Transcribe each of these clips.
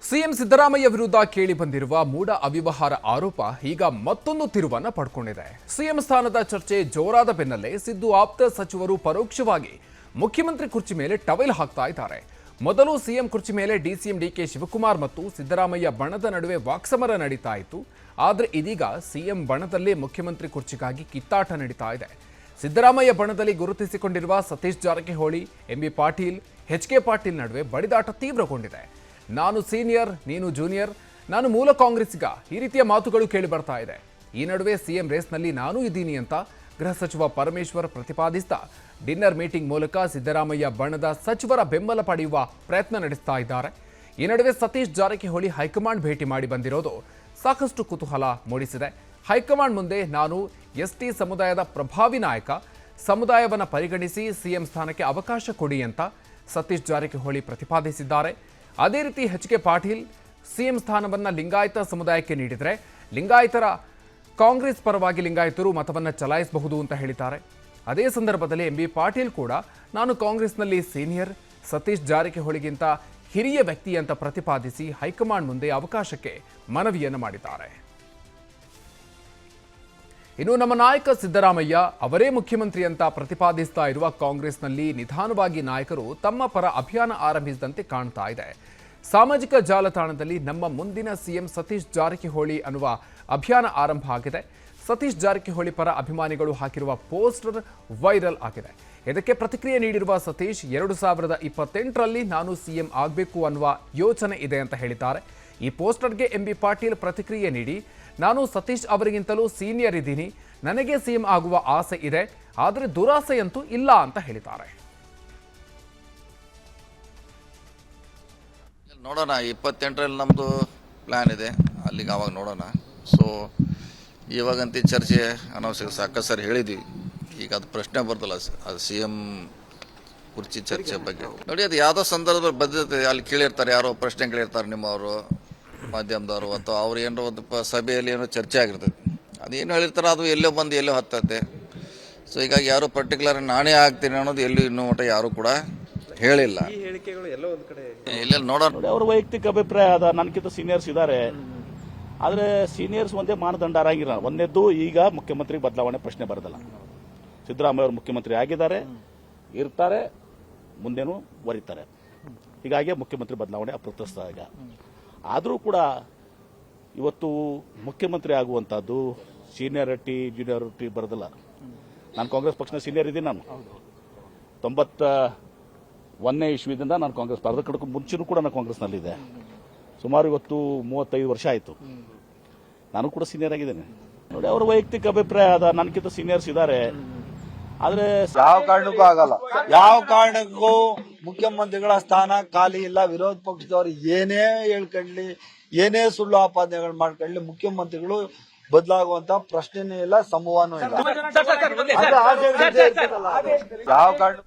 CM Siddaramaiah ವಿರುದ್ಧ ಕೇಳಿಬಂದಿರುವ ಮೂಢ ಅವ್ಯವಹಾರ ಆರೋಪ ಈಗ ಮತ್ತೊಂದು ತಿರುವನ್ನ ಪಡ್ಕೊಂಡಿದೆ. ಸಿಎಂ ಸ್ಥಾನದ ಚರ್ಚೆ ಜೋರಾದ ಬೆನ್ನಲ್ಲೇ ಸಿದ್ದು ಆಪ್ತ ಸಚಿವರು ಪರೋಕ್ಷವಾಗಿ ಮುಖ್ಯಮಂತ್ರಿ ಕುರ್ಚಿ ಮೇಲೆ ಟವೆಲ್ ಹಾಕ್ತಾ ಇದ್ದಾರೆ. ಮೊದಲು ಸಿಎಂ ಕುರ್ಚಿ ಮೇಲೆ ಡಿಸಿಎಂ ಡಿಕೆ ಶಿವಕುಮಾರ್ ಮತ್ತು ಸಿದ್ದರಾಮಯ್ಯ ಬಣದ ನಡುವೆ ವಾಕ್ಸಮರ ನಡೀತಾ ಇತ್ತು. ಆದರೆ ಇದೀಗ ಸಿಎಂ ಬಣದಲ್ಲೇ ಮುಖ್ಯಮಂತ್ರಿ ಕುರ್ಚಿಗಾಗಿ ಕಿತ್ತಾಟ ನಡೀತಾ ಇದೆ. ಸಿದ್ದರಾಮಯ್ಯ ಬಣದಲ್ಲಿ ಗುರುತಿಸಿಕೊಂಡಿರುವ ಸತೀಶ್ ಜಾರಕಿಹೊಳಿ, ಎಂಬಿ ಪಾಟೀಲ್, ಎಚ್ಕೆ ಪಾಟೀಲ್ ನಡುವೆ ಬಡಿದಾಟ ತೀವ್ರಗೊಂಡಿದೆ. ನಾನು ಸೀನಿಯರ್, ನೀನು ಜೂನಿಯರ್, ನಾನು ಮೂಲ ಕಾಂಗ್ರೆಸ್ಸಿಗ, ಈ ರೀತಿಯ ಮಾತುಗಳು ಕೇಳಿ ಬರ್ತಾ ಇದೆ. ಈ ನಡುವೆ ಸಿಎಂ ರೇಸ್ನಲ್ಲಿ ನಾನೂ ಇದ್ದೀನಿ ಅಂತ ಗೃಹ ಸಚಿವ ಪರಮೇಶ್ವರ್ ಪ್ರತಿಪಾದಿಸ್ತಾ ಡಿನ್ನರ್ ಮೀಟಿಂಗ್ ಮೂಲಕ ಸಿದ್ದರಾಮಯ್ಯ ಬಣದ ಸಚಿವರ ಬೆಂಬಲ ಪಡೆಯುವ ಪ್ರಯತ್ನ ನಡೆಸ್ತಾ ಇದ್ದಾರೆ. ಈ ನಡುವೆ ಸತೀಶ್ ಜಾರಕಿಹೊಳಿ ಹೈಕಮಾಂಡ್ ಭೇಟಿ ಮಾಡಿ ಬಂದಿರೋದು ಸಾಕಷ್ಟು ಕುತೂಹಲ ಮೂಡಿಸಿದೆ. ಹೈಕಮಾಂಡ್ ಮುಂದೆ ನಾನು ಎಸ್ಟಿ ಸಮುದಾಯದ ಪ್ರಭಾವಿ ನಾಯಕ, ಸಮುದಾಯವನ್ನು ಪರಿಗಣಿಸಿ ಸಿಎಂ ಸ್ಥಾನಕ್ಕೆ ಅವಕಾಶ ಕೊಡಿ ಅಂತ ಸತೀಶ್ ಜಾರಕಿಹೊಳಿ ಪ್ರತಿಪಾದಿಸಿದ್ದಾರೆ. ಅದೇ ರೀತಿ ಎಚ್ಕೆ ಪಾಟೀಲ್ ಸಿಎಂ ಸ್ಥಾನವನ್ನು ಲಿಂಗಾಯತ ಸಮುದಾಯಕ್ಕೆ ನೀಡಿದರೆ ಲಿಂಗಾಯತರ ಕಾಂಗ್ರೆಸ್ ಪರವಾಗಿ ಲಿಂಗಾಯತರು ಮತವನ್ನು ಚಲಾಯಿಸಬಹುದು ಅಂತ ಹೇಳಿದ್ದಾರೆ. ಅದೇ ಸಂದರ್ಭದಲ್ಲಿ ಎಂಬಿ ಪಾಟೀಲ್ ಕೂಡ ನಾನು ಕಾಂಗ್ರೆಸ್ನಲ್ಲಿ ಸೀನಿಯರ್, ಸತೀಶ್ ಜಾರಕಿಹೊಳಿಗಿಂತ ಹಿರಿಯ ವ್ಯಕ್ತಿ ಅಂತ ಪ್ರತಿಪಾದಿಸಿ ಹೈಕಮಾಂಡ್ ಮುಂದೆ ಅವಕಾಶಕ್ಕೆ ಮನವಿಯನ್ನು ಮಾಡಿದ್ದಾರೆ. ಇನ್ನು ನಮ್ಮ ನಾಯಕ ಸಿದ್ದರಾಮಯ್ಯ ಅವರೇ ಮುಖ್ಯಮಂತ್ರಿ ಅಂತ ಪ್ರತಿಪಾದಿಸ್ತಾ ಇರುವ ಕಾಂಗ್ರೆಸ್ನಲ್ಲಿ ನಿಧಾನವಾಗಿ ನಾಯಕರು ತಮ್ಮ ಪರ ಅಭಿಯಾನ ಆರಂಭಿಸಿದಂತೆ ಕಾಣ್ತಾ ಇದೆ. ಸಾಮಾಜಿಕ ಜಾಲತಾಣದಲ್ಲಿ ನಮ್ಮ ಮುಂದಿನ ಸಿಎಂ ಸತೀಶ್ ಜಾರಕಿಹೊಳಿ ಅನ್ನುವ ಅಭಿಯಾನ ಆರಂಭ ಆಗಿದೆ. ಸತೀಶ್ ಜಾರಕಿಹೊಳಿ ಪರ ಅಭಿಮಾನಿಗಳು ಹಾಕಿರುವ ಪೋಸ್ಟರ್ ವೈರಲ್ ಆಗಿದೆ. ಇದಕ್ಕೆ ಪ್ರತಿಕ್ರಿಯೆ ನೀಡಿರುವ ಸತೀಶ್ 2028ರಲ್ಲಿ ನಾನು ಸಿಎಂ ಆಗಬೇಕು ಅನ್ನುವ ಯೋಚನೆ ಇದೆ ಅಂತ ಹೇಳಿದ್ದಾರೆ. ಈ ಪೋಸ್ಟರ್ಗೆ ಎಂಬಿ ಪಾಟೀಲ್ ಪ್ರತಿಕ್ರಿಯೆ ನೀಡಿ ನಾನು ಸತೀಶ್ ಅವರಿಗಿಂತಲೂ ಸೀನಿಯರ್ ಇದ್ದೀನಿ, ನನಗೆ ಸಿಎಂ ಆಗುವ ಆಸೆ ಇದೆ, ಆದರೆ ದುರಾಸೆಯಂತೂ ಇಲ್ಲ ಅಂತ ಹೇಳಿದ್ದಾರೆ. ನೋಡೋಣ, 28ರಲ್ಲಿ ನಮ್ಮದು ಪ್ಲ್ಯಾನ್ ಇದೆ, ಅಲ್ಲಿಗೆ ಆವಾಗ ನೋಡೋಣ. ಸೊ ಇವಾಗಂತೂ ಚರ್ಚೆ ಅನವಶ್ಯಕ, ಸಾಕಷ್ಟು ಸರಿ ಹೇಳಿದ್ವಿ. ಈಗ ಅದು ಪ್ರಶ್ನೆ ಬರ್ತಲ್ಲ, ಅದು ಸಿ ಎಂ ಕುರ್ಚಿ ಚರ್ಚೆ ಬಗ್ಗೆ ನೋಡಿ, ಅದು ಯಾವುದೋ ಸಂದರ್ಭದಲ್ಲಿ ಬದ್ಧತೆ ಅಲ್ಲಿ ಕೇಳಿರ್ತಾರೆ, ಯಾರೋ ಪ್ರಶ್ನೆ ಕೇಳಿರ್ತಾರೆ ನಿಮ್ಮವರು ಮಾಧ್ಯಮದವರು, ಅಥವಾ ಅವ್ರು ಏನೋ ಒಂದು ಸಭೆಯಲ್ಲಿ ಏನೋ ಚರ್ಚೆ ಆಗಿರ್ತದೆ, ಅದೇನು ಹೇಳಿರ್ತಾರೆ ಅದು ಎಲ್ಲೋ ಬಂದು ಎಲ್ಲೋ ಹತ್ತತ್ತೆ. ಸೊ ಹೀಗಾಗಿ ಯಾರು ಪರ್ಟಿಕ್ಯುಲರ್ ನಾನೇ ಆಗ್ತೀನಿ ಅನ್ನೋದು ಎಲ್ಲೂ ಇನ್ನೂ ಮಟ್ಟ ಯಾರು ಕೂಡ ಹೇಳಿಲ್ಲ. ಇಲ್ಲ ನೋಡೋಣ, ಅವ್ರ ವೈಯಕ್ತಿಕ ಅಭಿಪ್ರಾಯ ಅದ. ನನಗಿಂತ ಸೀನಿಯರ್ಸ್ ಇದ್ದಾರೆ, ಆದರೆ ಸೀನಿಯರ್ಸ್ ಒಂದೇ ಮಾನದಂಡ ಆಗಿರ. ಒಂದೇದ್ದು ಈಗ ಮುಖ್ಯಮಂತ್ರಿ ಬದಲಾವಣೆ ಪ್ರಶ್ನೆ ಬರೋದಲ್ಲ. ಸಿದ್ದರಾಮಯ್ಯ ಅವರು ಮುಖ್ಯಮಂತ್ರಿ ಆಗಿದ್ದಾರೆ, ಇರ್ತಾರೆ, ಮುಂದೇನು ಬರೀತಾರೆ. ಹೀಗಾಗಿ ಮುಖ್ಯಮಂತ್ರಿ ಬದಲಾವಣೆ ಅಪ್ರಸ್ತುತ. ಈಗ ಆದರೂ ಕೂಡ ಇವತ್ತು ಮುಖ್ಯಮಂತ್ರಿ ಆಗುವಂಥದ್ದು ಸೀನಿಯರಿಟಿ ಜೂನಿಯರಿಟಿ ಬರೋದಿಲ್ಲ. ನಾನು ಕಾಂಗ್ರೆಸ್ ಪಕ್ಷದ ಸೀನಿಯರ್ ಇದ್ದೀನಿ. ನಾನು 91ನೇ ಇಸ್ವಿದಿಂದ ನಾನು ಕಾಂಗ್ರೆಸ್ ಪರದ ಕಡಕು ಮುಂಚೆನೂ ಕೂಡ ನಾನು ಕಾಂಗ್ರೆಸ್ನಲ್ಲಿದ್ದೆ. ಸುಮಾರು ಇವತ್ತು 35 ವರ್ಷ ಆಯಿತು. ನಾನು ಕೂಡ ಸೀನಿಯರ್ ಆಗಿದ್ದೇನೆ. ನೋಡಿ, ಅವ್ರ ವೈಯಕ್ತಿಕ ಅಭಿಪ್ರಾಯ ಅದ. ನನಗಿಂತ ಸೀನಿಯರ್ಸ್ ಇದ್ದಾರೆ, ಆದ್ರೆ ಯಾವ ಕಾರಣಕ್ಕೂ ಆಗಲ್ಲ. ಯಾವ ಕಾರಣಕ್ಕೂ ಮುಖ್ಯಮಂತ್ರಿಗಳ ಸ್ಥಾನ ಖಾಲಿ ಇಲ್ಲ. ವಿರೋಧ ಪಕ್ಷದವರು ಏನೇ ಹೇಳ್ಕೊಳ್ಳಿ, ಏನೇ ಸುಳ್ಳು ಆಪಾದನೆಗಳು ಮಾಡ್ಕೊಳ್ಳಿ, ಮುಖ್ಯಮಂತ್ರಿಗಳು ಬದಲಾಗುವಂತ ಪ್ರಶ್ನೆನೇ ಇಲ್ಲ, ಸಂಭವನೂ ಇಲ್ಲ. ಯಾವ ಕಾರಣ.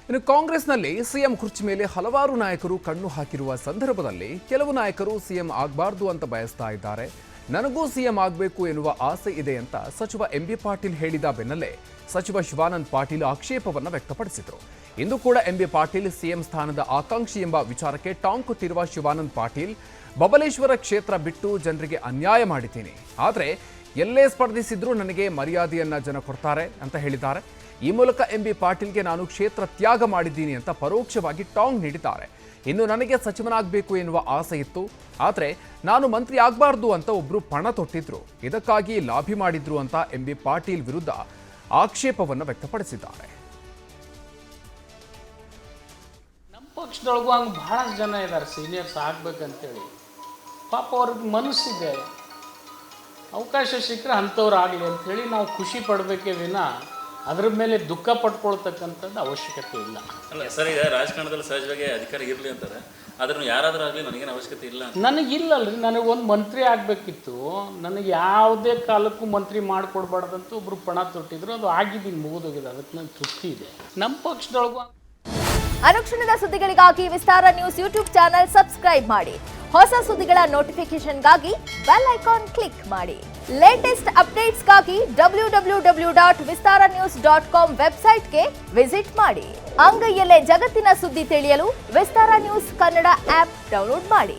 ಇನ್ನು ಕಾಂಗ್ರೆಸ್ನಲ್ಲಿ ಸಿಎಂ ಕುರ್ಚಿ ಮೇಲೆ ಹಲವಾರು ನಾಯಕರು ಕಣ್ಣು ಹಾಕಿರುವ ಸಂದರ್ಭದಲ್ಲಿ ಕೆಲವು ನಾಯಕರು ಸಿಎಂ ಆಗಬಾರ್ದು ಅಂತ ಬಯಸ್ತಾ ಇದ್ದಾರೆ. ನನಗೂ ಸಿಎಂ ಆಗಬೇಕು ಎನ್ನುವ ಆಸೆ ಇದೆ ಅಂತ ಸಚಿವ ಎಂಬಿ ಪಾಟೀಲ್ ಹೇಳಿದ ಬೆನ್ನಲ್ಲೇ ಸಚಿವ ಶಿವಾನಂದ ಪಾಟೀಲ್ ಆಕ್ಷೇಪವನ್ನು ವ್ಯಕ್ತಪಡಿಸಿದರು. ಇಂದು ಕೂಡ ಎಂಬಿ ಪಾಟೀಲ್ ಸಿಎಂ ಸ್ಥಾನದ ಆಕಾಂಕ್ಷಿ ಎಂಬ ವಿಚಾರಕ್ಕೆ ಟಾಂಗ್ ಕೊಟ್ಟಿರುವ ಶಿವಾನಂದ ಪಾಟೀಲ್, ಬಬಲೇಶ್ವರ ಕ್ಷೇತ್ರ ಬಿಟ್ಟು ಜನರಿಗೆ ಅನ್ಯಾಯ ಮಾಡಿದ್ದೀನಿ, ಆದರೆ ಎಲ್ಲೇ ಸ್ಪರ್ಧಿಸಿದ್ರೂ ನನಗೆ ಮರ್ಯಾದೆಯನ್ನ ಜನ ಕೊಡ್ತಾರೆ ಅಂತ ಹೇಳಿದ್ದಾರೆ. ಈ ಮೂಲಕ ಎಂಬಿ ಪಾಟೀಲ್ಗೆ ನಾನು ಕ್ಷೇತ್ರ ತ್ಯಾಗ ಮಾಡಿದ್ದೀನಿ ಅಂತ ಪರೋಕ್ಷವಾಗಿ ಟಾಂಗ್ ನೀಡಿದ್ದಾರೆ. ಇನ್ನು ನನಗೆ ಸಚಿವನಾಗಬೇಕು ಎನ್ನುವ ಆಸೆ ಇತ್ತು, ಆದರೆ ನಾನು ಮಂತ್ರಿ ಆಗಬಾರ್ದು ಅಂತ ಒಬ್ರು ಪಣ ತೊಟ್ಟಿದ್ರು, ಇದಕ್ಕಾಗಿ ಲಾಬಿ ಮಾಡಿದ್ರು ಅಂತ ಎಂಬಿ ಪಾಟೀಲ್ ವಿರುದ್ಧ ಆಕ್ಷೇಪವನ್ನು ವ್ಯಕ್ತಪಡಿಸಿದ್ದಾರೆ. ನಮ್ಮ ಪಕ್ಷದೊಳಗೂ ಹಂಗೆ ಬಹಳಷ್ಟು ಜನ ಇದ್ದಾರೆ ಸೀನಿಯರ್ಸ್ ಆಗ್ಬೇಕಂತೇಳಿ. ಪಾಪ ಅವ್ರಿಗೆ ಮನಸ್ಸಿದೆ, ಅವಕಾಶ ಸಿಕ್ಕರೆ ಅಂಥವ್ರು ಆಗಲಿ ಅಂಥೇಳಿ ನಾವು ಖುಷಿ ಪಡಬೇಕೇ ವಿನ ಅದರ ಮೇಲೆ ದುಃಖ ಪಡ್ಕೊಳ್ತಕ್ಕಂಥದ್ದು ಅವಶ್ಯಕತೆ ಇಲ್ಲ. ಅಲ್ಲ ಸರ್, ಈಗ ರಾಜಕಾರಣದಲ್ಲಿ ಸಹಜವಾಗಿ ಅಧಿಕಾರ ಇರಲಿ ಅಂತಾರೆ, ಆದ್ರೂ ಯಾರಾದರೂ ಆಗಲಿ ನನಗೇನು ಅವಶ್ಯಕತೆ ಇಲ್ಲ. ನನಗಿಲ್ಲಲ್ರಿ, ನನಗೊಂದು ಮಂತ್ರಿ ಆಗಬೇಕಿತ್ತು. ನನಗೆ ಯಾವುದೇ ಕಾಲಕ್ಕೂ ಮಂತ್ರಿ ಮಾಡಿಕೊಡ್ಬಾರ್ದಂತ ಒಬ್ರು ಪಣ ತೊಟ್ಟಿದ್ರು, ಅದು ಆಗಿದ್ದೀನಿ, ಮುಗಿದೋಗಿದೆ. ಅದಕ್ಕೆ ನನಗೆ ತೃಪ್ತಿ ಇದೆ. ನಮ್ಮ ಪಕ್ಷದೊಳಗೂ ಅನುಕ್ಷಣದ ಸುದ್ದಿಗಳಿಗಾಗಿ ವಿಸ್ತಾರ ನ್ಯೂಸ್ ಯೂಟ್ಯೂಬ್ ಚಾನೆಲ್ ಸಬ್ಸ್ಕ್ರೈಬ್ ಮಾಡಿ. ಹೊಸ ಸುದ್ದಿಗಳ ನೋಟಿಫಿಕೇಶನ್ಗಾಗಿ ಬೆಲ್ ಐಕಾನ್ ಕ್ಲಿಕ್ ಮಾಡಿ. ಲೇಟೆಸ್ಟ್ ಅಪ್ಡೇಟ್ಸ್ಗಾಗಿ www.vistaranews.com ವೆಬ್ಸೈಟ್ಗೆ ವಿಸಿಟ್ ಮಾಡಿ. ಅಂಗೈಯಲ್ಲೇ ಜಗತ್ತಿನ ಸುದ್ದಿ ತಿಳಿಯಲು ವಿಸ್ತಾರ ನ್ಯೂಸ್ ಕನ್ನಡ ಆಪ್ ಡೌನ್ಲೋಡ್ ಮಾಡಿ.